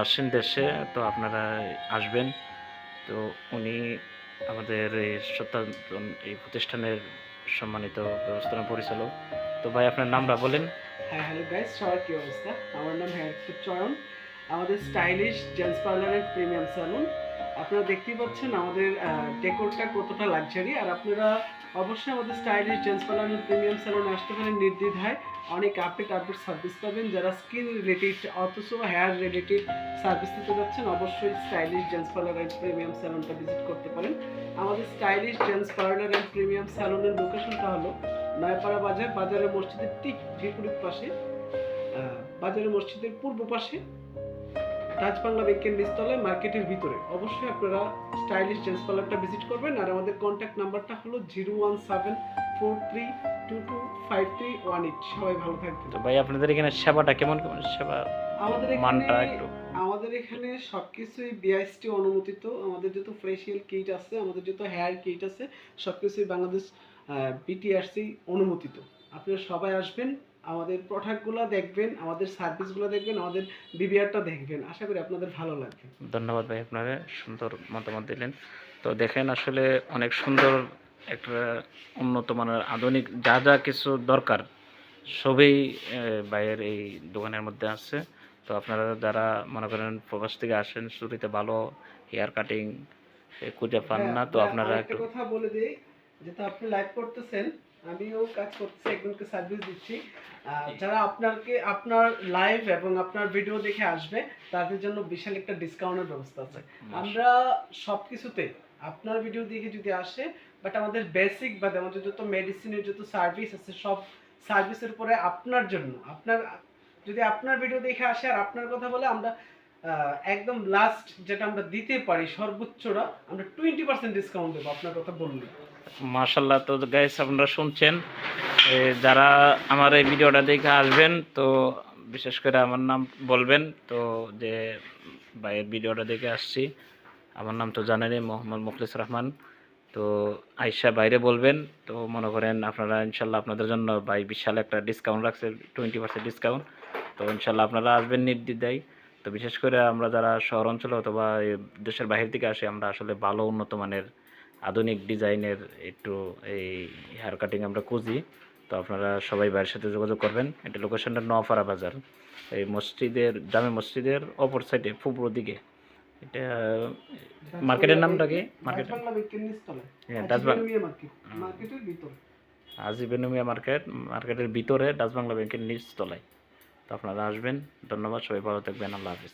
আসেন দেশে, তো আপনারা আসবেন। তো উনি আমাদের এই সত্যায়ন এই প্রতিষ্ঠানের সম্মানিত ব্যবস্থাপনা পরিচালক। তো ভাই আপনার নামটা বলেন। হ্যাঁ, হ্যালো গাইস, সবার কি অবস্থা? আমার নাম হেয়ারকাট চয়ন। আমাদের stylish gents parlour and premium salon. আপনারা দেখতেই পাচ্ছেন আমাদের ডেকোরটা কতটা লাক্সারি। আর আপনারা অবশ্যই আমাদের stylish gents parlour and premium স্যালুনে আসতে পারেন নির্দ্বিধায়। অনেক আপডেট সার্ভিস পাবেন। যারা স্কিন রিলেটেড অথচ হেয়ার রিলেটেড সার্ভিস নিতে যাচ্ছেন, অবশ্যই stylish gents parlour and premium স্যালুনটা ভিজিট করতে পারেন। আমাদের stylish gents parlour and premium স্যালুনের লোকেশনটা হলো নয়াপাড়া বাজার, বাজারের মসজিদের ঠিক বিপরীত পাশে, বাজারের মসজিদের পূর্ব পাশে, তাজ বাংলা ব্যাংকের নিচতলায়, মার্কেটের ভিতরে। অবশ্যই আপনারা স্টাইলিশ জেন্টস পার্লারটা ভিজিট করবেন। আর আমাদের কন্ট্যাক্ট নাম্বারটা হলো 01743225318। সবাই ভালো থাকবেন। তো ভাই আপনাদের এখানে সেবাটা কেমন কেমন সেবা আমাদের মানটা এখানে একটু আমাদের এখানে সবকিছুই বিআইএসটি অনুমোদিত। আমাদের যত ফেশিয়াল কিট আছে, আমাদের যত হেয়ার কিট আছে, সবকিছুই বাংলাদেশ বিটিআরসি অনুমোদিত। আপনারা সবাই আসবেন, আমাদের প্রোডাক্টগুলো দেখবেন, আমাদের সার্ভিসগুলো দেখবেন, আমাদের বিবিআরটা দেখবেন। আশা করি আপনাদের ভালো লাগবে। ধন্যবাদ ভাই, আপনারা সুন্দর মতামত দিলেন। তো দেখেন আসলে অনেক সুন্দর একটা উন্নত মানের আধুনিক যা যা কিছু দরকার সবই ভাইয়ের এই দোকানের মধ্যে আছে। তো আপনারা যারা মনে করেন প্রবাস থেকে আসেন, শুরুতে ভালো হেয়ার কাটিং খুঁজে পান না, তো আপনারা আরেকটা একটু কথা বলে দিই, যেহেতু আপনি লাইভ করতেছেন, আমিও কাজ করতেছি, একজনকে সার্ভিস দিচ্ছি। যারা আপনার লাইভ এবং আপনার ভিডিও দেখে আসবে, তাদের জন্য বিশাল একটা ডিসকাউন্টের ব্যবস্থা আছে। আমরা সবকিছুতে আপনার ভিডিও দেখে যদি আসে, বাট আমাদের বেসিক বা আমাদের যত মেডিসিনের যত সার্ভিস আছে, সব সার্ভিসের উপরে আপনার জন্য, যদি আপনার ভিডিও দেখে আসে আর আপনার কথা বলে, আমরা একদম লাস্ট যেটা আমরা দিতে পারি সর্বোচ্চটা, আমরা 20% ডিসকাউন্ট দেবো আপনার কথা বললে। মাশাল্লাহ। তো গাইস আপনারা শুনছেন, যারা আমার এই ভিডিওটা দেখে আসবেন, তো বিশেষ করে আমার নাম বলবেন, তো যে ভাইয়ের ভিডিওটা দেখে আসছি, আমার নাম তো জানেনই, মোহাম্মদ মুখলিস রহমান। তো আইসা বাইরে বলবেন, তো মনে করেন আপনারা ইনশাল্লাহ আপনাদের জন্য ভাই বিশাল একটা ডিসকাউন্ট রাখছে, 20% ডিসকাউন্ট। তো ইনশাল্লাহ আপনারা আসবেন নির্দ্বিধায়। তো বিশেষ করে আমরা যারা শহর অঞ্চলে অথবা দেশের বাইরে থেকে আসি, আমরা আসলে ভালো উন্নত মানের আধুনিক ডিজাইনের একটু এই হেয়ার কাটিং আমরা খুঁজি। তো আপনারা সবাই ভাইয়ের সাথে যোগাযোগ করবেন। এটা লোকেশনটা নোয়াপাড়া বাজার, এই মসজিদের জামে মসজিদের অপর সাইডে পূর্ব দিকে। এটা মার্কেটের নামটা কি? মার্কেট হ্যাঁ, মার্কেটের ভিতরে আজিবেনুমিয়া মার্কেট, মার্কেটের ভিতরে ডাচ বাংলা ব্যাংকের নিচ তলায়। তো আপনারা আসবেন। ধন্যবাদ, সবাই ভালো থাকবেন। আল্লাহ হাফিজ।